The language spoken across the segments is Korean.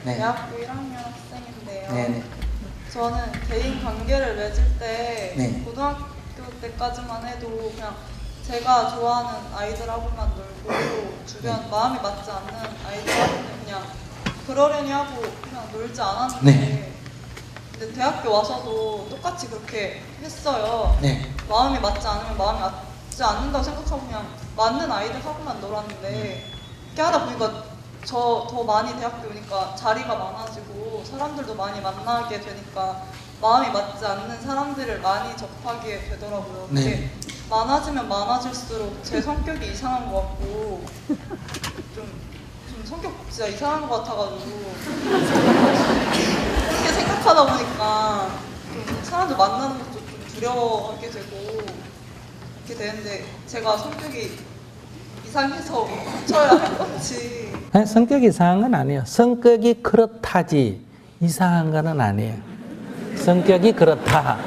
네. 대학교 1학년 학생인데요. 네네. 저는 대인 관계를 맺을 때 네. 고등학교 때까지만 해도 그냥 제가 좋아하는 아이들하고만 놀고 주변 마음이 맞지 않는 아이들하고는 그냥 그러려니 하고 그냥 놀지 않았는데 네. 근데 대학교 와서도 똑같이 그렇게 했어요. 네. 마음이 맞지 않으면 마음이 맞지 않는다고 생각하고 그냥 맞는 아이들하고만 놀았는데 이렇게 하다 보니까 저 더 많이 대학교 오니까 자리가 많아지고 사람들도 많이 만나게 되니까 마음이 맞지 않는 사람들을 많이 접하게 되더라고요. 네. 그게 많아지면 많아질수록 제 성격이 이상한 것 같고 좀 성격 진짜 이상한 것 같아가지고 그렇게 생각하다 보니까 좀 사람들 만나는 것도 좀 두려워하게 되고 이렇게 되는데 제가 성격이 이상해서 고쳐야 할 건지. 아니, 성격이 이상한 건 아니에요. 성격이 그렇다지 이상한 건 아니에요. 성격이 그렇다.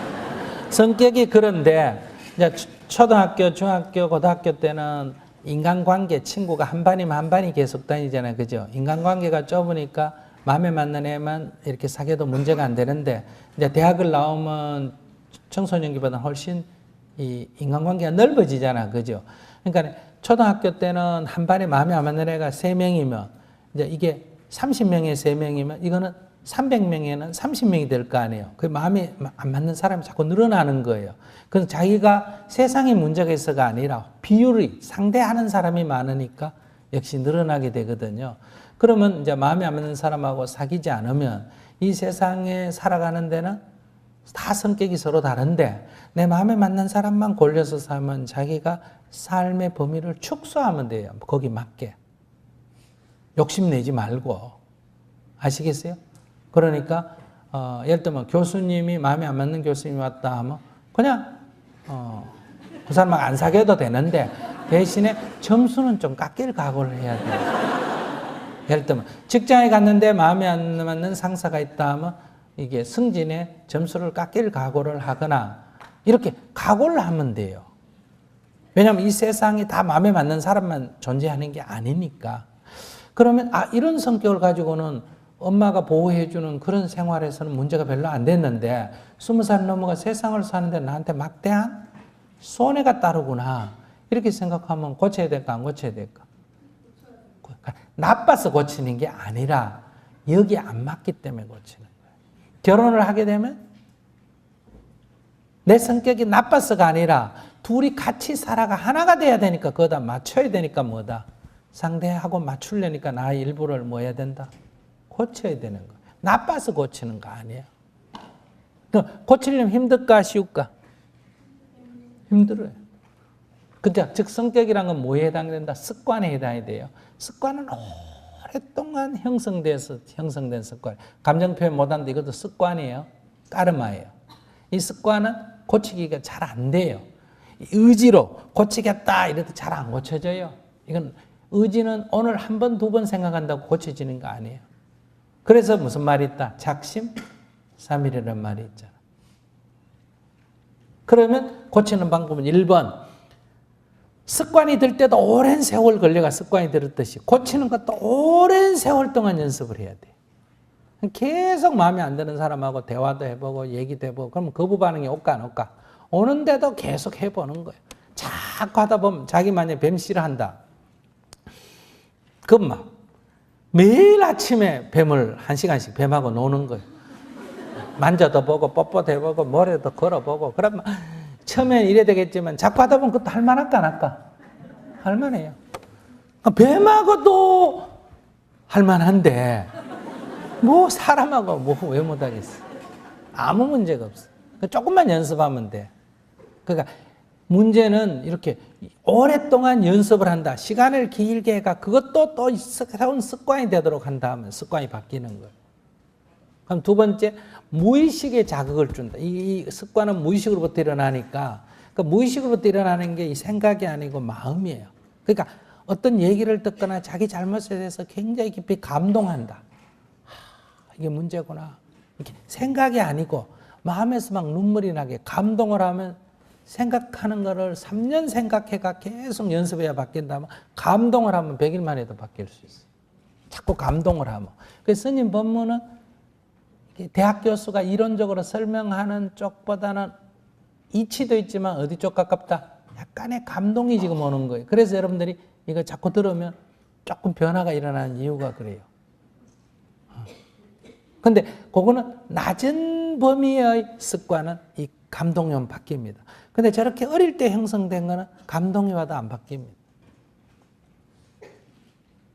성격이 그런데 이제 초등학교, 중학교, 고등학교 때는 인간관계, 친구가 한 반이면 한 반이 계속 다니잖아요. 그죠? 인간관계가 좁으니까 마음에 맞는 애만 이렇게 사귀어도 문제가 안 되는데 이제 대학을 나오면 청소년기보다 훨씬 이 인간관계가 넓어지잖아. 그죠? 그러니까 초등학교 때는 한 반에 마음에 안 맞는 애가 3명이면 이제 이게 30명에 3명이면 이거는 300명에는 30명이 될 거 아니에요. 그 마음에 안 맞는 사람이 자꾸 늘어나는 거예요. 그래서 자기가 세상에 문제가 있어가 아니라 비율이 상대하는 사람이 많으니까 역시 늘어나게 되거든요. 그러면 이제 마음에 안 맞는 사람하고 사귀지 않으면 이 세상에 살아가는 데는 다 성격이 서로 다른데 내 마음에 맞는 사람만 골려서 살면 자기가 삶의 범위를 축소하면 돼요. 거기 맞게. 욕심내지 말고. 아시겠어요? 그러니까 예를 들면 교수님이 마음에 안 맞는 교수님이 왔다 하면 그냥 그 사람 막 안 사귀어도 되는데 대신에 점수는 좀 깎일 각오를 해야 돼요. 예를 들면 직장에 갔는데 마음에 안 맞는 상사가 있다 하면 이게 승진에 점수를 깎일 각오를 하거나 이렇게 각오를 하면 돼요. 왜냐하면 이 세상이 다 마음에 맞는 사람만 존재하는 게 아니니까. 그러면 이런 성격을 가지고는 엄마가 보호해주는 그런 생활에서는 문제가 별로 안 됐는데 20살 넘어가 세상을 사는데 나한테 막대한 손해가 따르구나 이렇게 생각하면 고쳐야 될까 안 고쳐야 될까? 나빠서 고치는 게 아니라 여기 안 맞기 때문에 고치는 거예요. 결혼을 하게 되면 내 성격이 나빠서가 아니라 둘이 같이 살아가 하나가 돼야 되니까 그거다 맞춰야 되니까 뭐다? 상대하고 맞추려니까 나의 일부를 뭐 해야 된다? 고쳐야 되는 거예요. 나빠서 고치는 거 아니에요. 고치려면 힘들까 쉬울까? 힘들어요. 근데 즉 성격이란 건 뭐에 해당된다? 습관에 해당이 돼요. 습관은 오랫동안 형성된 습관. 감정 표현 못하는데 이것도 습관이에요. 까르마예요. 이 습관은 고치기가 잘 안 돼요. 의지로 고치겠다 이래도 잘 안 고쳐져요. 이건 의지는 오늘 한 번, 두 번 생각한다고 고쳐지는 거 아니에요. 그래서 무슨 말이 있다? 작심삼일이라는 말이 있잖아. 그러면 고치는 방법은 1번. 습관이 들 때도 오랜 세월 걸려가 습관이 들었듯이 고치는 것도 오랜 세월 동안 연습을 해야 돼. 계속 마음에 안 드는 사람하고 대화도 해보고 얘기도 해보고 그러면 거부 반응이 올까 안 올까? 오는데도 계속 해보는 거예요. 자꾸 하다 보면 자기 만약에 뱀 싫어한다. 그럼 막 매일 아침에 뱀을 1시간씩 뱀하고 노는 거예요. 만져도 보고 뽀뽀도 해보고 모래도 걸어보고 그러면 처음엔 이래 되겠지만 자꾸 하다 보면 그것도 할만할까 안 할까? 할만해요. 뱀하고도 할만한데 뭐 사람하고 뭐 왜 못하겠어. 아무 문제가 없어. 조금만 연습하면 돼. 그러니까 문제는 이렇게 오랫동안 연습을 한다. 시간을 길게 해가 그것도 또 새로운 습관이 되도록 한다 하면 습관이 바뀌는 거예요. 그럼 두 번째, 무의식에 자극을 준다. 이 습관은 무의식으로부터 일어나니까 그 무의식으로부터 일어나는 게 이 생각이 아니고 마음이에요. 그러니까 어떤 얘기를 듣거나 자기 잘못에 대해서 굉장히 깊이 감동한다. 이게 문제구나. 이렇게 생각이 아니고 마음에서 막 눈물이 나게 감동을 하면 생각하는 거를 3년 생각해가 계속 연습해야 바뀐다면 감동을 하면 100일 만에도 바뀔 수 있어요. 자꾸 감동을 하면. 그래서 스님 법문은 대학 교수가 이론적으로 설명하는 쪽보다는 이치도 있지만 어디 쪽 가깝다? 약간의 감동이 지금 오는 거예요. 그래서 여러분들이 이거 자꾸 들으면 조금 변화가 일어나는 이유가 그래요. 근데 그거는 낮은 범위의 습관은 이 감동이 오면 바뀝니다. 근데 저렇게 어릴 때 형성된 거는 감동이 와도 안 바뀝니다.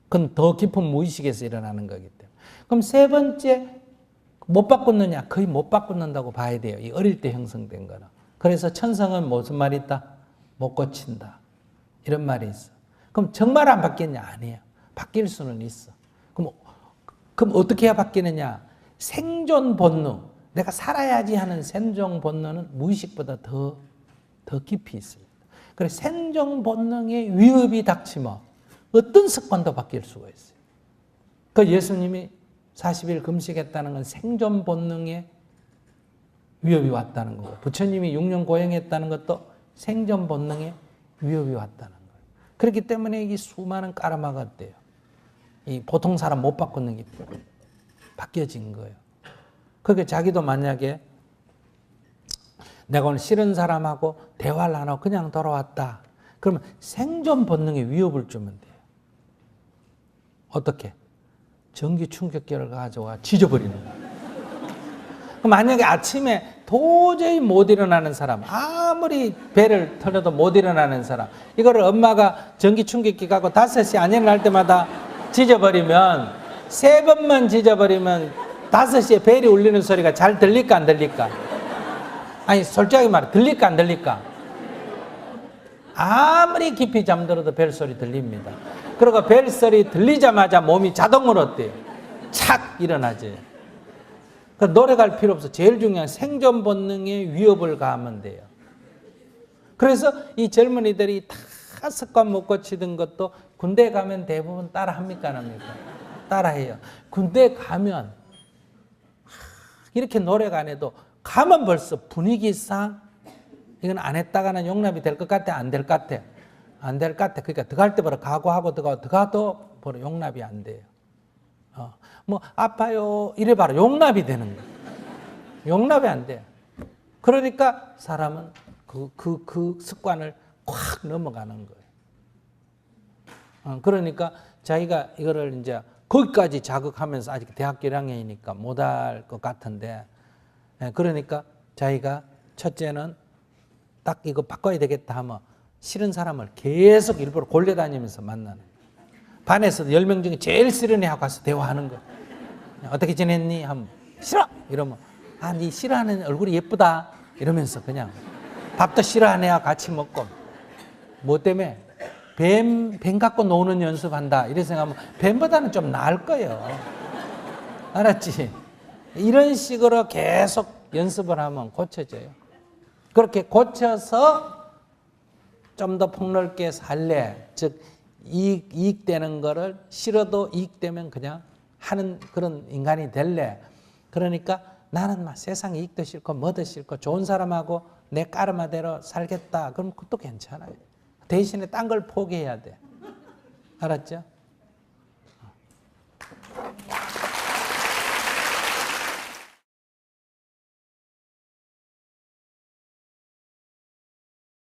그건 더 깊은 무의식에서 일어나는 거기 때문에. 그럼 세 번째, 못 바꾸느냐? 거의 못 바꾼다고 봐야 돼요. 이 어릴 때 형성된 거는. 그래서 천성은 무슨 말이 있다? 못 고친다. 이런 말이 있어. 그럼 정말 안 바뀌느냐? 아니에요. 바뀔 수는 있어. 그럼 어떻게 해야 바뀌느냐? 생존 본능, 내가 살아야지 하는 생존 본능은 무의식보다 더 깊이 있습니다. 그래서 생존 본능의 위협이 닥치면 어떤 습관도 바뀔 수가 있어요. 그 예수님이 40일 금식했다는 건 생존 본능의 위협이 왔다는 거고, 부처님이 6년 고행했다는 것도 생존 본능의 위협이 왔다는 거예요. 그렇기 때문에 이 수많은 까르마가 어때요? 이 보통 사람 못 바꾸는 게 바뀌어진 거예요. 그러니까 자기도 만약에 내가 오늘 싫은 사람하고 대화를 안 하고 그냥 돌아왔다. 그러면 생존 본능의 위협을 주면 돼요. 어떻게? 전기 충격기를 가져와 지져버리는 거예요. 만약에 아침에 도저히 못 일어나는 사람, 아무리 배를 털어도 못 일어나는 사람, 이거를 엄마가 전기 충격기 갖고 5시 안 일어날 때마다 지져버리면, 3번만 지져버리면 5시에 벨이 울리는 소리가 잘 들릴까 안 들릴까? 아니 솔직하게 말해, 들릴까 안 들릴까? 아무리 깊이 잠들어도 벨소리 들립니다. 그리고 벨소리 들리자마자 몸이 자동으로 어때요? 착 일어나지. 노래 갈 필요 없어. 제일 중요한 생존 본능의 위협을 가하면 돼요. 그래서 이 젊은이들이 다 습관 못 고치던 것도 군대 가면 대부분 따라 합니까 안 합니까? 따라 해요. 군대 가면 이렇게 노래가 안 해도 가면 벌써 분위기상 이건 안 했다가는 용납이 될 것 같아? 안 될 것 같아? 안 될 것 같아. 그러니까 들어갈 때 바로 각오하고 들어가도 바로 용납이 안 돼요. 뭐 아파요 이래 봐라 용납이 되는 거예요. 용납이 안 돼요. 그러니까 사람은 그 습관을 확 넘어가는 거예요. 그러니까 자기가 이거를 이제 거기까지 자극하면서 아직 대학교 1학년이니까 못할 것 같은데, 그러니까 자기가 첫째는 딱 이거 바꿔야 되겠다 하면 싫은 사람을 계속 일부러 골려다니면서 만나는 거예요. 반에서 10명 중에 제일 싫은 애하고 가서 대화하는 거예요. 어떻게 지냈니? 하면 싫어! 이러면 네 싫어하는 얼굴이 예쁘다 이러면서 그냥 밥도 싫어하는 애와 같이 먹고, 뭐 때문에? 뱀 갖고 노는 연습한다 이렇게 생각하면 뱀보다는 좀 나을 거예요. 알았지? 이런 식으로 계속 연습을 하면 고쳐져요. 그렇게 고쳐서 좀 더 폭넓게 살래, 즉 이익되는 거를 싫어도 이익되면 그냥 하는 그런 인간이 될래. 그러니까 나는 막 세상 이익도 싫고 뭐도 싫고 좋은 사람하고 내 까르마대로 살겠다. 그럼 그것도 괜찮아요. 대신에 딴 걸 포기해야 돼. 알았죠?